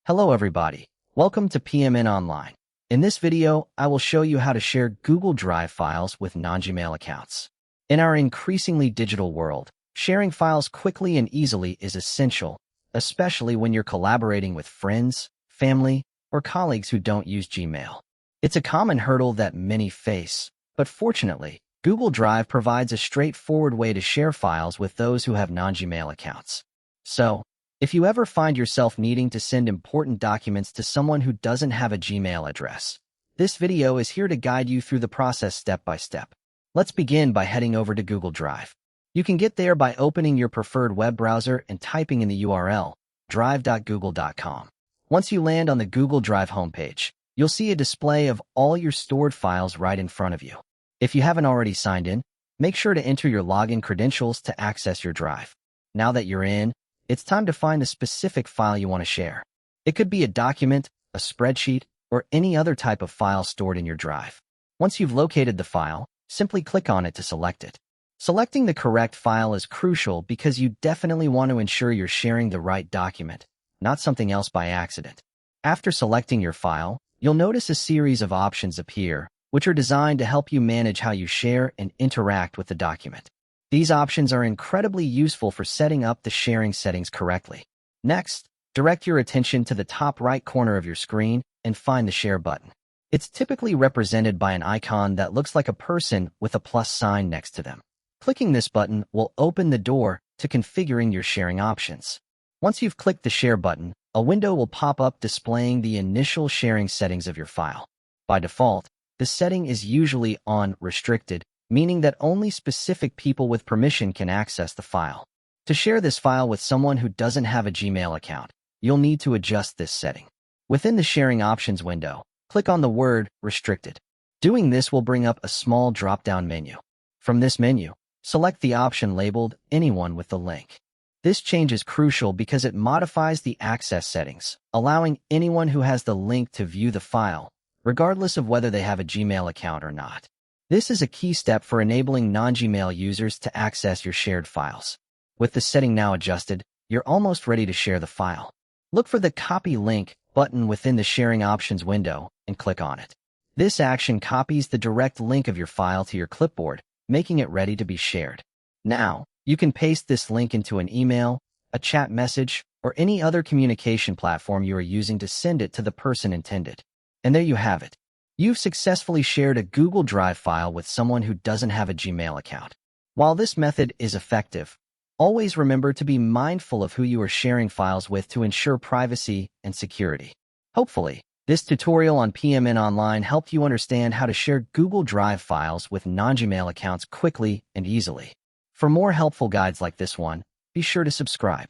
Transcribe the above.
Hello everybody, welcome to PMN Online. In this video, I will show you how to share Google Drive files with non-Gmail accounts. In our increasingly digital world, sharing files quickly and easily is essential, especially when you're collaborating with friends, family, or colleagues who don't use Gmail. It's a common hurdle that many face, but fortunately, Google Drive provides a straightforward way to share files with those who have non-Gmail accounts. So, if you ever find yourself needing to send important documents to someone who doesn't have a Gmail address, this video is here to guide you through the process step by step. Let's begin by heading over to Google Drive. You can get there by opening your preferred web browser and typing in the URL, drive.google.com. Once you land on the Google Drive homepage, you'll see a display of all your stored files right in front of you. If you haven't already signed in, make sure to enter your login credentials to access your Drive. Now that you're in, it's time to find the specific file you want to share. It could be a document, a spreadsheet, or any other type of file stored in your Drive. Once you've located the file, simply click on it to select it. Selecting the correct file is crucial because you definitely want to ensure you're sharing the right document, not something else by accident. After selecting your file, you'll notice a series of options appear, which are designed to help you manage how you share and interact with the document. These options are incredibly useful for setting up the sharing settings correctly. Next, direct your attention to the top right corner of your screen and find the Share button. It's typically represented by an icon that looks like a person with a plus sign next to them. Clicking this button will open the door to configuring your sharing options. Once you've clicked the Share button, a window will pop up displaying the initial sharing settings of your file. By default, the setting is usually on Restricted, meaning that only specific people with permission can access the file. To share this file with someone who doesn't have a Gmail account, you'll need to adjust this setting. Within the Sharing Options window, click on the word Restricted. Doing this will bring up a small drop-down menu. From this menu, select the option labeled Anyone with the link. This change is crucial because it modifies the access settings, allowing anyone who has the link to view the file, regardless of whether they have a Gmail account or not. This is a key step for enabling non-Gmail users to access your shared files. With the setting now adjusted, you're almost ready to share the file. Look for the Copy Link button within the Sharing Options window and click on it. This action copies the direct link of your file to your clipboard, making it ready to be shared. Now, you can paste this link into an email, a chat message, or any other communication platform you are using to send it to the person intended. And there you have it. You've successfully shared a Google Drive file with someone who doesn't have a Gmail account. While this method is effective, always remember to be mindful of who you are sharing files with to ensure privacy and security. Hopefully, this tutorial on PMN Online helped you understand how to share Google Drive files with non-Gmail accounts quickly and easily. For more helpful guides like this one, be sure to subscribe.